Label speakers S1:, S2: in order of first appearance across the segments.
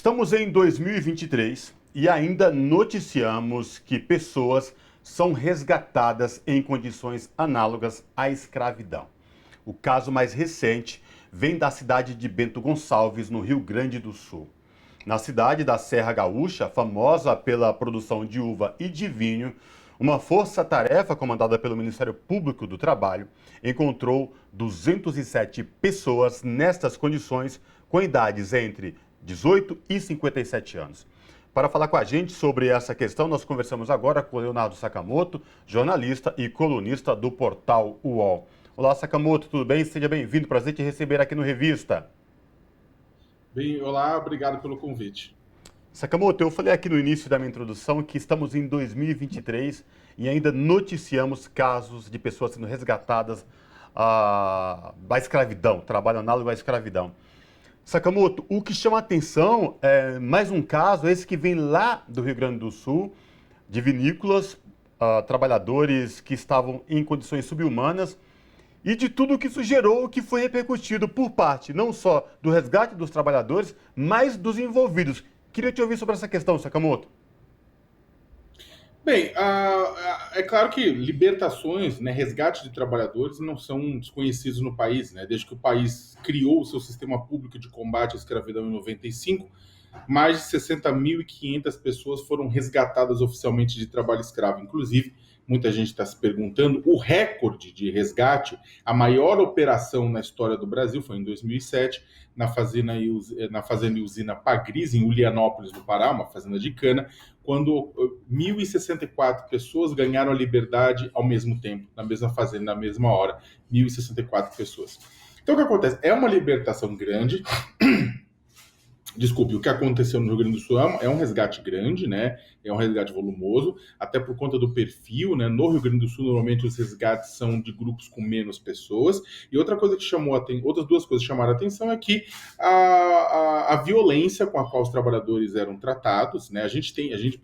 S1: Estamos em 2023 e ainda noticiamos que pessoas são resgatadas em condições análogas à escravidão. O caso mais recente vem da cidade de Bento Gonçalves, no Rio Grande do Sul. Na cidade da Serra Gaúcha, famosa pela produção de uva e de vinho, uma força-tarefa comandada pelo Ministério Público do Trabalho encontrou 207 pessoas nestas condições com idades entre 18 e 57 anos. Para falar com a gente sobre essa questão, nós conversamos agora com o Leonardo Sakamoto, jornalista e colunista do portal UOL. Olá, Sakamoto, tudo bem? Seja bem-vindo, prazer te receber aqui no Revista.
S2: Bem, olá, obrigado pelo convite.
S1: Sakamoto, eu falei aqui no início da minha introdução que estamos em 2023 e ainda noticiamos casos de pessoas sendo resgatadas da escravidão, trabalho análogo à escravidão. Sakamoto, o que chama a atenção é mais um caso, esse que vem lá do Rio Grande do Sul, de vinícolas, trabalhadores que estavam em condições subhumanas e de tudo que isso gerou, que foi repercutido por parte não só do resgate dos trabalhadores, mas dos envolvidos. Queria te ouvir sobre essa questão, Sakamoto.
S2: Bem, é claro que libertações, né, resgate de trabalhadores não são desconhecidos no país, né? Desde que o país criou o seu sistema público de combate à escravidão em 95, mais de 60.500 pessoas foram resgatadas oficialmente de trabalho escravo. Inclusive, muita gente está se perguntando, o recorde de resgate, a maior operação na história do Brasil foi em 2007, na fazenda e usina Pagris, em Ulianópolis, no Pará, uma fazenda de cana, quando 1.064 pessoas ganharam a liberdade ao mesmo tempo, na mesma fazenda, na mesma hora, 1.064 pessoas. Então, o que acontece? É uma libertação grande. Desculpe, o que aconteceu no Rio Grande do Sul é um resgate grande, né? É um resgate volumoso, até por conta do perfil, né? No Rio Grande do Sul, normalmente os resgates são de grupos com menos pessoas. E outra coisa que outras duas coisas que chamaram a atenção é que a violência com a qual os trabalhadores eram tratados, né?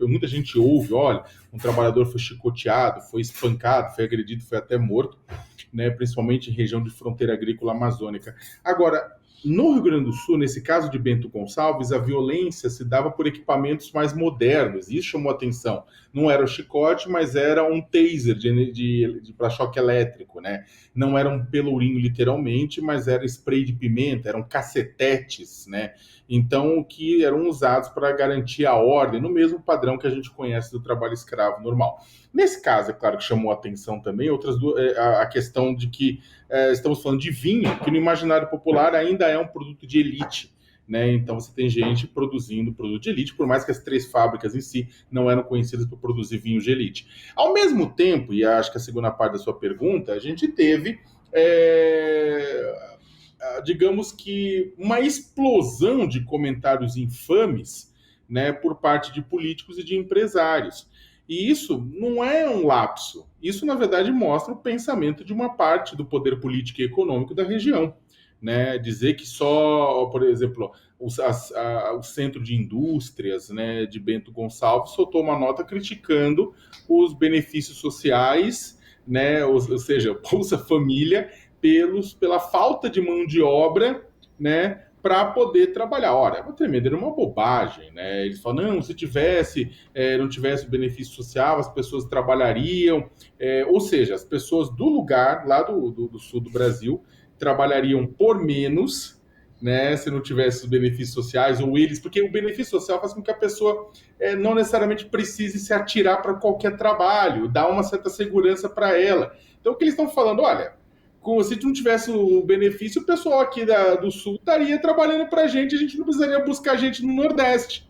S2: Muita gente ouve, olha, um trabalhador foi chicoteado, foi espancado, foi agredido, foi até morto, né? Principalmente em região de fronteira agrícola amazônica. Agora, no Rio Grande do Sul, nesse caso de Bento Gonçalves, a violência se dava por equipamentos mais modernos. Isso chamou atenção. Não era o chicote, mas era um taser para choque elétrico, né? Não era um pelourinho, literalmente, mas era spray de pimenta, eram cacetetes, né? Então, que eram usados para garantir a ordem, no mesmo padrão que a gente conhece do trabalho escravo normal. Nesse caso, é claro que chamou atenção também a questão de que estamos falando de vinho, que no imaginário popular ainda é um produto de elite, né? Então você tem gente produzindo produto de elite, por mais que as três fábricas em si não eram conhecidas por produzir vinho de elite. Ao mesmo tempo, e acho que a segunda parte da sua pergunta, a gente teve, digamos que, uma explosão de comentários infames, né, por parte de políticos e de empresários. E isso não é um lapso. Isso, na verdade, mostra o pensamento de uma parte do poder político e econômico da região. Né? Dizer que só, por exemplo, o Centro de Indústrias, né, de Bento Gonçalves soltou uma nota criticando os benefícios sociais, né, ou seja, Bolsa Família, pela falta de mão de obra, né, para poder trabalhar. Olha, é uma tremenda, era uma bobagem, né? Eles falam, não, se não tivesse o benefício social, as pessoas trabalhariam, ou seja, as pessoas do lugar, lá do sul do Brasil, trabalhariam por menos, né, se não tivesse os benefícios sociais, ou eles, porque o benefício social faz com que a pessoa não necessariamente precise se atirar para qualquer trabalho, dá uma certa segurança para ela. Então, o que eles estão falando, olha, se não tivesse o benefício, o pessoal aqui do Sul estaria trabalhando para a gente não precisaria buscar gente no Nordeste.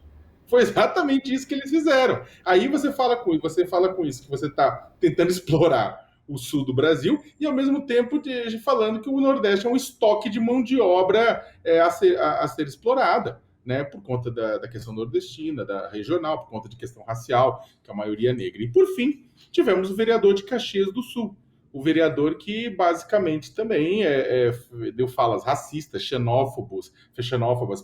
S2: Foi exatamente isso que eles fizeram. Aí você fala com isso, que você está tentando explorar o sul do Brasil, e ao mesmo tempo falando que o Nordeste é um estoque de mão de obra a ser explorada, né, por conta da questão nordestina, da regional, por conta de questão racial, que a maioria é negra. E, por fim, tivemos o vereador de Caxias do Sul, o vereador que basicamente também deu falas racistas, xenófobas,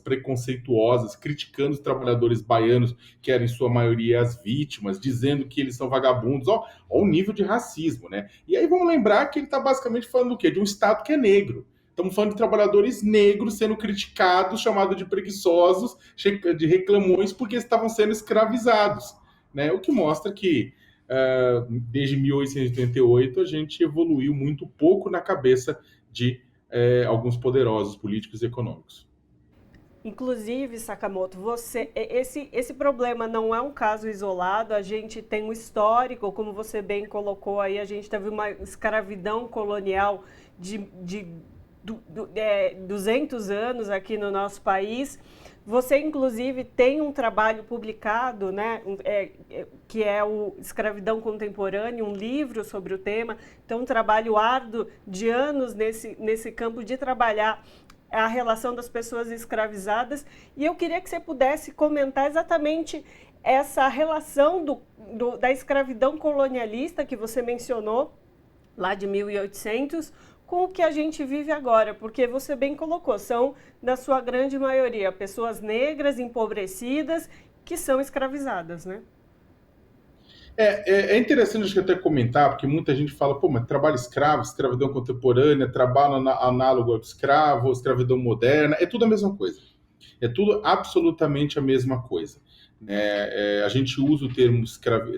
S2: preconceituosas, criticando os trabalhadores baianos, que eram em sua maioria as vítimas, dizendo que eles são vagabundos. Ó o nível de racismo, né? E aí vamos lembrar que ele está basicamente falando do quê? De um Estado que é negro. Estamos falando de trabalhadores negros sendo criticados, chamados de preguiçosos, de reclamões, porque estavam sendo escravizados, né? O que mostra que desde 1888 a gente evoluiu muito pouco na cabeça de alguns poderosos políticos e econômicos.
S3: Inclusive, Sakamoto, esse problema não é um caso isolado, a gente tem um histórico, como você bem colocou aí, a gente teve uma escravidão colonial de 200 anos aqui no nosso país. Você, inclusive, tem um trabalho publicado, né, que é o Escravidão Contemporânea, um livro sobre o tema. Então, um trabalho árduo de anos nesse campo de trabalhar a relação das pessoas escravizadas. E eu queria que você pudesse comentar exatamente essa relação da escravidão colonialista que você mencionou, lá de 1800, com o que a gente vive agora, porque você bem colocou, são, na sua grande maioria, pessoas negras, empobrecidas, que são escravizadas, né?
S2: É interessante a gente até comentar, porque muita gente fala, pô, mas trabalho escravo, escravidão contemporânea, trabalho análogo ao escravo, escravidão moderna, é tudo a mesma coisa. É tudo absolutamente a mesma coisa. A gente usa o termo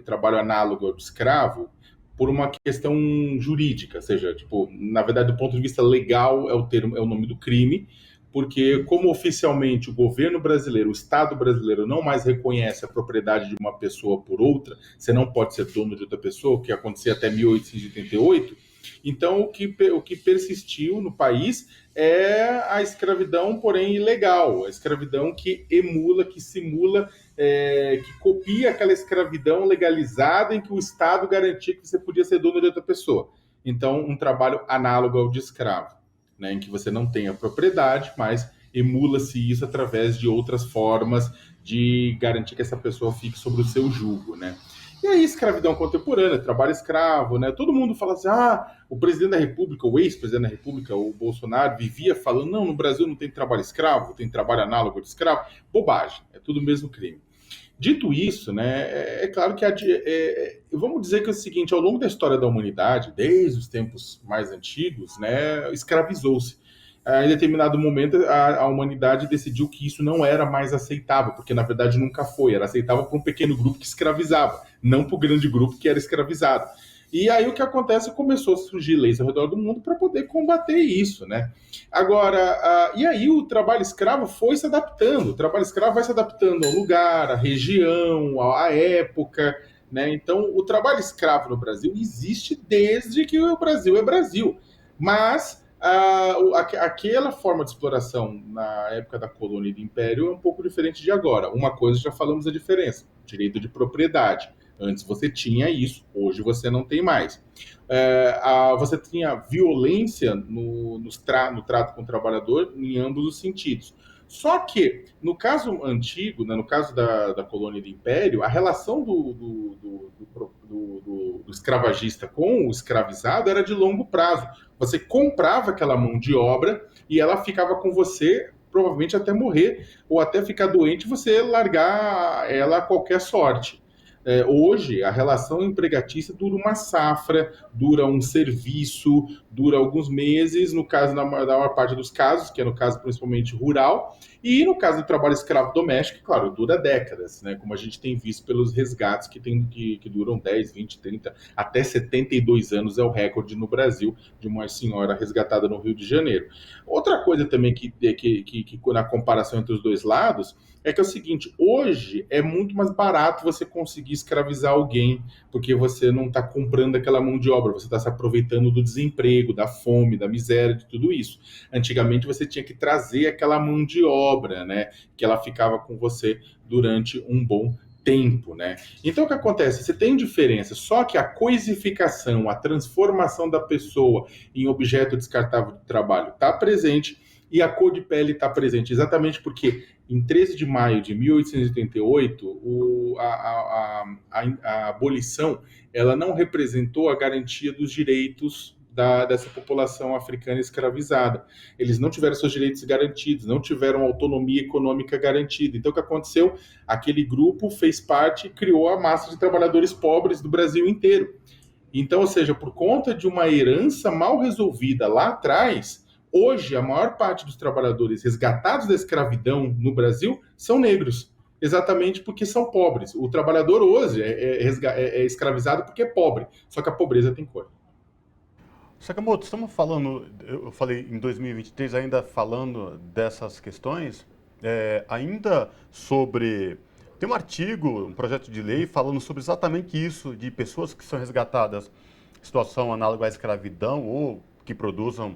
S2: trabalho análogo ao escravo por uma questão jurídica, ou seja, tipo, na verdade, do ponto de vista legal, é o nome do crime, porque como oficialmente o governo brasileiro, o Estado brasileiro não mais reconhece a propriedade de uma pessoa por outra, você não pode ser dono de outra pessoa, o que acontecia até 1888, então o que persistiu no país é a escravidão, porém ilegal, a escravidão que emula, que simula, que copia aquela escravidão legalizada em que o Estado garantia que você podia ser dono de outra pessoa. Então, um trabalho análogo ao de escravo, né, em que você não tem a propriedade, mas emula-se isso através de outras formas de garantir que essa pessoa fique sobre o seu jugo, né? E aí, escravidão contemporânea, trabalho escravo, né? Todo mundo fala assim, o presidente da República, o ex-presidente da República, o Bolsonaro, vivia falando, não, no Brasil não tem trabalho escravo, tem trabalho análogo de escravo. Bobagem, é tudo o mesmo crime. Dito isso, né, é claro que vamos dizer que é o seguinte, ao longo da história da humanidade, desde os tempos mais antigos, né, escravizou-se. Em determinado momento, a humanidade decidiu que isso não era mais aceitável, porque na verdade nunca foi, era aceitável para um pequeno grupo que escravizava, não para o grande grupo que era escravizado. E aí o que acontece, começou a surgir leis ao redor do mundo para poder combater isso, né? Agora, e aí o trabalho escravo foi se adaptando, o trabalho escravo vai se adaptando ao lugar, à região, à época, né? Então, o trabalho escravo no Brasil existe desde que o Brasil é Brasil, mas aquela forma de exploração na época da colônia e do império é um pouco diferente de agora. Uma coisa, já falamos a diferença, direito de propriedade. Antes você tinha isso, hoje você não tem mais. Você tinha violência no trato com o trabalhador em ambos os sentidos. Só que, no caso antigo, né, no caso da colônia e do império, a relação do escravagista com o escravizado era de longo prazo. Você comprava aquela mão de obra e ela ficava com você provavelmente até morrer, ou até ficar doente e você largar ela a qualquer sorte. Hoje, a relação empregatícia dura uma safra, dura um serviço, dura alguns meses, no caso, na maior parte dos casos, que é no caso principalmente rural, e no caso do trabalho escravo doméstico, claro, dura décadas, né? Como a gente tem visto pelos resgates que duram 10, 20, 30, até 72 anos é o recorde no Brasil de uma senhora resgatada no Rio de Janeiro. Outra coisa também que na comparação entre os dois lados, é que é o seguinte, hoje é muito mais barato você conseguir escravizar alguém, porque você não está comprando aquela mão de obra, você está se aproveitando do desemprego, da fome, da miséria, de tudo isso. Antigamente você tinha que trazer aquela mão de obra, né, que ela ficava com você durante um bom tempo, né? Então o que acontece? Você tem diferença, só que a coisificação, a transformação da pessoa em objeto descartável de trabalho está presente e a cor de pele está presente, exatamente porque em 13 de maio de 1888, a abolição ela não representou a garantia dos direitos dessa população africana escravizada. Eles não tiveram seus direitos garantidos, não tiveram autonomia econômica garantida. Então, o que aconteceu? Aquele grupo fez parte e criou a massa de trabalhadores pobres do Brasil inteiro. Então, ou seja, por conta de uma herança mal resolvida lá atrás, Hoje, a maior parte dos trabalhadores resgatados da escravidão no Brasil são negros, exatamente porque são pobres. O trabalhador hoje é escravizado porque é pobre, só que a pobreza tem cor.
S1: Sakamoto, estamos falando, eu falei em 2023, ainda falando dessas questões, ainda sobre. Tem um artigo, um projeto de lei falando sobre exatamente isso, de pessoas que são resgatadas em situação análoga à escravidão ou que produzam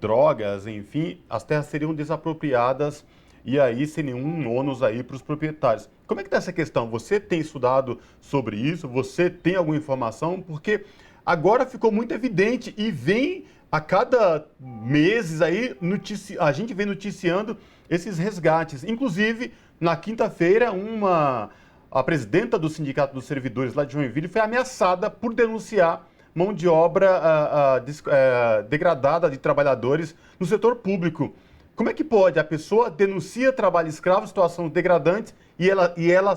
S1: drogas, enfim, as terras seriam desapropriadas e aí sem nenhum ônus aí para os proprietários. Como é que está essa questão? Você tem estudado sobre isso? Você tem alguma informação? Porque agora ficou muito evidente e vem a cada meses aí a gente vem noticiando esses resgates. Inclusive, na quinta-feira, a presidenta do Sindicato dos Servidores lá de Joinville foi ameaçada por denunciar mão de obra degradada de trabalhadores no setor público. Como é que pode? A pessoa denuncia trabalho escravo, situação degradante, e ela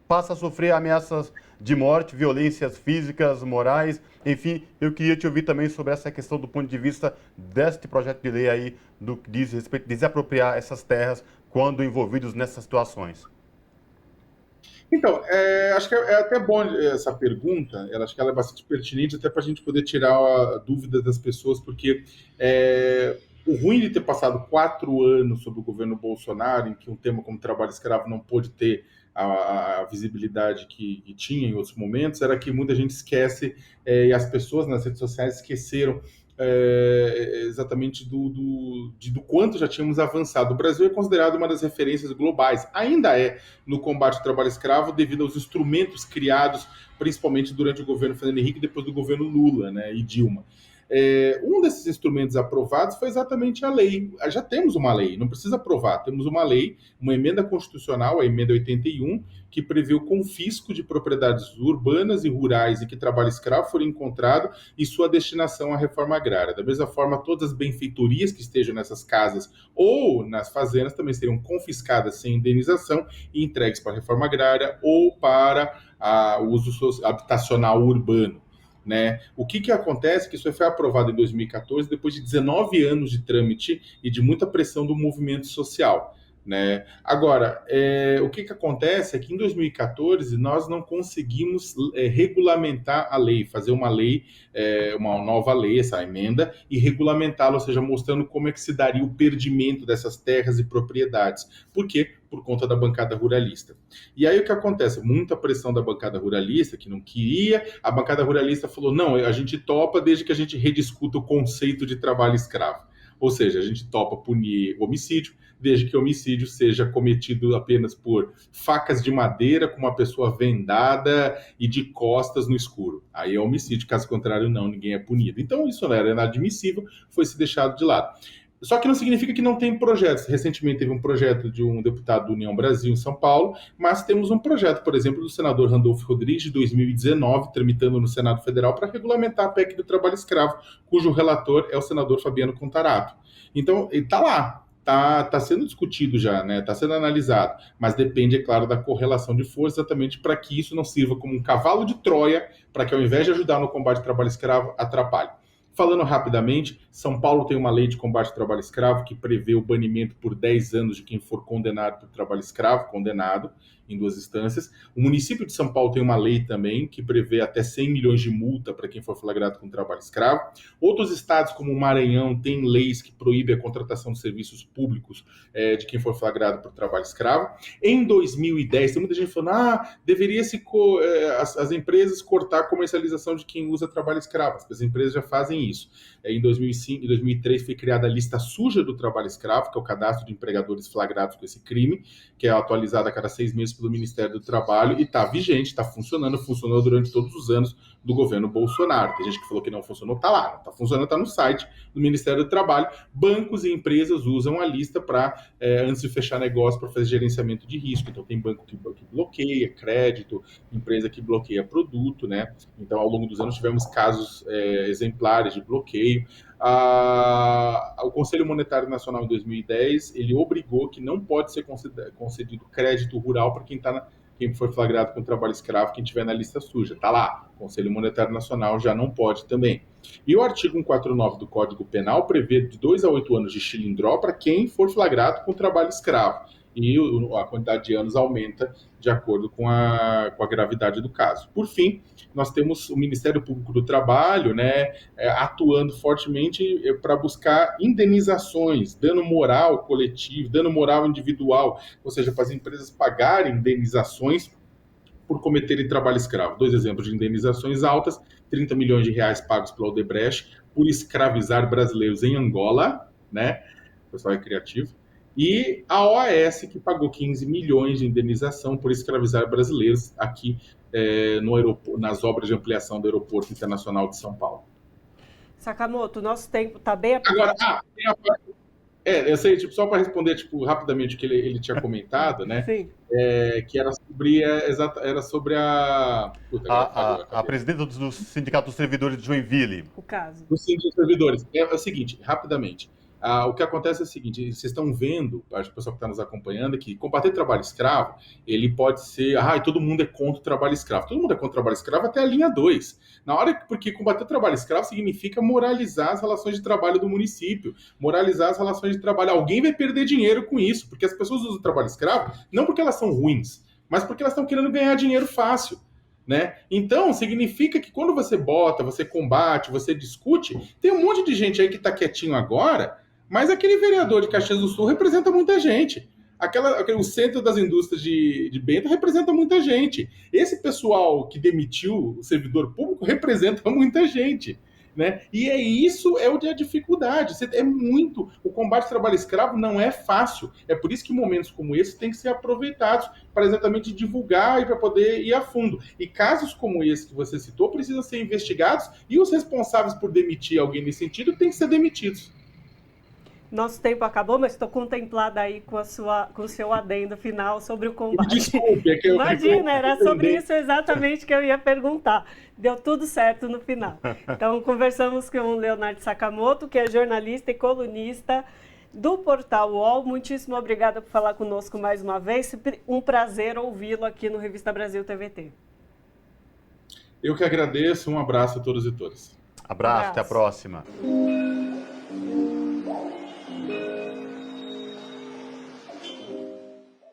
S1: passa a sofrer ameaças de morte, violências físicas, morais, enfim. Eu queria te ouvir também sobre essa questão do ponto de vista deste projeto de lei aí, do que diz respeito a desapropriar essas terras quando envolvidos nessas situações.
S2: Então, acho que é até bom essa pergunta, acho que ela é bastante pertinente, até para a gente poder tirar a dúvida das pessoas, porque o ruim de ter passado 4 anos sob o governo Bolsonaro, em que um tema como trabalho escravo não pôde ter a visibilidade que tinha em outros momentos, era que muita gente esquece, e as pessoas nas redes sociais esqueceram exatamente do quanto já tínhamos avançado. O Brasil é considerado uma das referências globais, ainda é, no combate ao trabalho escravo, devido aos instrumentos criados, principalmente durante o governo Fernando Henrique e depois do governo Lula, né, e Dilma. Um desses instrumentos aprovados foi exatamente a lei. Já temos uma lei, não precisa aprovar. Temos uma lei, uma emenda constitucional, a emenda 81, que prevê o confisco de propriedades urbanas e rurais em que trabalho escravo for encontrado e sua destinação à reforma agrária. Da mesma forma, todas as benfeitorias que estejam nessas casas ou nas fazendas também seriam confiscadas sem indenização e entregues para a reforma agrária ou para o uso habitacional urbano. Né? O que acontece é que isso foi aprovado em 2014, depois de 19 anos de trâmite e de muita pressão do movimento social. Né? Agora, o que acontece é que em 2014 nós não conseguimos regulamentar a lei, fazer uma lei, uma nova lei, essa emenda, e regulamentá-la, ou seja, mostrando como é que se daria o perdimento dessas terras e propriedades. Por quê? Por conta da bancada ruralista. E aí o que acontece? Muita pressão da bancada ruralista, que não queria, a bancada ruralista falou, não, a gente topa desde que a gente rediscuta o conceito de trabalho escravo. Ou seja, a gente topa punir homicídio, desde que o homicídio seja cometido apenas por facas de madeira com uma pessoa vendada e de costas no escuro. Aí é homicídio, caso contrário, não, ninguém é punido. Então isso não era inadmissível, foi se deixado de lado. Só que não significa que não tem projetos. Recentemente teve um projeto de um deputado do União Brasil em São Paulo, mas temos um projeto, por exemplo, do senador Randolfo Rodrigues, de 2019, tramitando no Senado Federal para regulamentar a PEC do trabalho escravo, cujo relator é o senador Fabiano Contarato. Então, ele está lá. Está sendo discutido já, né? Está sendo analisado, mas depende, é claro, da correlação de força, exatamente para que isso não sirva como um cavalo de Troia, para que ao invés de ajudar no combate ao trabalho escravo, atrapalhe. Falando rapidamente, São Paulo tem uma lei de combate ao trabalho escravo que prevê o banimento por 10 anos de quem for condenado por trabalho escravo, condenado em 2 instâncias. O município de São Paulo tem uma lei também que prevê até 100 milhões de multa para quem for flagrado com trabalho escravo. Outros estados, como o Maranhão, têm leis que proíbem a contratação de serviços públicos de quem for flagrado por trabalho escravo. Em 2010, tem muita gente falando, deveria-se as empresas cortar a comercialização de quem usa trabalho escravo. As empresas já fazem isso. Em 2005 e 2003 foi criada a lista suja do trabalho escravo, que é o cadastro de empregadores flagrados com esse crime, que é atualizado a cada 6 meses pelo Ministério do Trabalho e está vigente, está funcionando, funcionou durante todos os anos do governo Bolsonaro. Tem gente que falou que não funcionou, está lá, está funcionando, está no site do Ministério do Trabalho. Bancos e empresas usam a lista para, antes de fechar negócio, para fazer gerenciamento de risco. Então tem banco que bloqueia crédito, empresa que bloqueia produto, né? Então ao longo dos anos tivemos casos exemplares de bloqueio. O Conselho Monetário Nacional em 2010, ele obrigou que não pode ser concedido crédito rural para quem está quem for flagrado com trabalho escravo, quem tiver na lista suja, tá lá. O Conselho Monetário Nacional já não pode também. E o artigo 149 do Código Penal prevê de 2 a 8 anos de chilindró para quem for flagrado com trabalho escravo. E a quantidade de anos aumenta de acordo com a gravidade do caso. Por fim, nós temos o Ministério Público do Trabalho, né, atuando fortemente para buscar indenizações, dano moral coletivo, dano moral individual, ou seja, para as empresas pagarem indenizações por cometerem trabalho escravo. 2 exemplos de indenizações altas: 30 milhões de reais pagos pela Odebrecht por escravizar brasileiros em Angola, né? O pessoal é criativo. E a OAS, que pagou 15 milhões de indenização por escravizar brasileiros aqui nas obras de ampliação do Aeroporto Internacional de São Paulo.
S3: Sakamoto, nosso tempo está bem apertado.
S2: Agora, tem a parte... eu sei, só para responder rapidamente o que ele tinha comentado, né?
S3: Sim.
S2: Que era sobre a...
S1: A presidenta do Sindicato dos Servidores de Joinville.
S3: O caso.
S2: Do Sindicato dos Servidores. É o seguinte, rapidamente. O que acontece é o seguinte: vocês estão vendo, acho que o pessoal que está nos acompanhando aqui, combater trabalho escravo, ele pode ser, todo mundo é contra o trabalho escravo. Todo mundo é contra o trabalho escravo até a linha 2. Porque combater o trabalho escravo significa moralizar as relações de trabalho do município, moralizar as relações de trabalho. Alguém vai perder dinheiro com isso, porque as pessoas usam o trabalho escravo não porque elas são ruins, mas porque elas estão querendo ganhar dinheiro fácil. Né? Então, significa que quando você você combate, você discute, tem um monte de gente aí que está quietinho agora, mas aquele vereador de Caxias do Sul representa muita gente. O centro das indústrias de Bento representa muita gente. Esse pessoal que demitiu o servidor público representa muita gente. Né? E isso é a dificuldade. O combate ao trabalho escravo não é fácil. É por isso que momentos como esse têm que ser aproveitados para exatamente divulgar e para poder ir a fundo. E casos como esse que você citou precisam ser investigados e os responsáveis por demitir alguém nesse sentido têm que ser demitidos.
S3: Nosso tempo acabou, mas estou contemplada aí com o seu adendo final sobre o combate.
S2: Desculpe,
S3: Imagina, era sobre isso exatamente que eu ia perguntar. Deu tudo certo no final. Então, conversamos com o Leonardo Sakamoto, que é jornalista e colunista do portal UOL. Muitíssimo obrigada por falar conosco mais uma vez. Um prazer ouvi-lo aqui no Revista Brasil TVT.
S2: Eu que agradeço. Um abraço a todos e todas.
S1: Abraço. Até a próxima.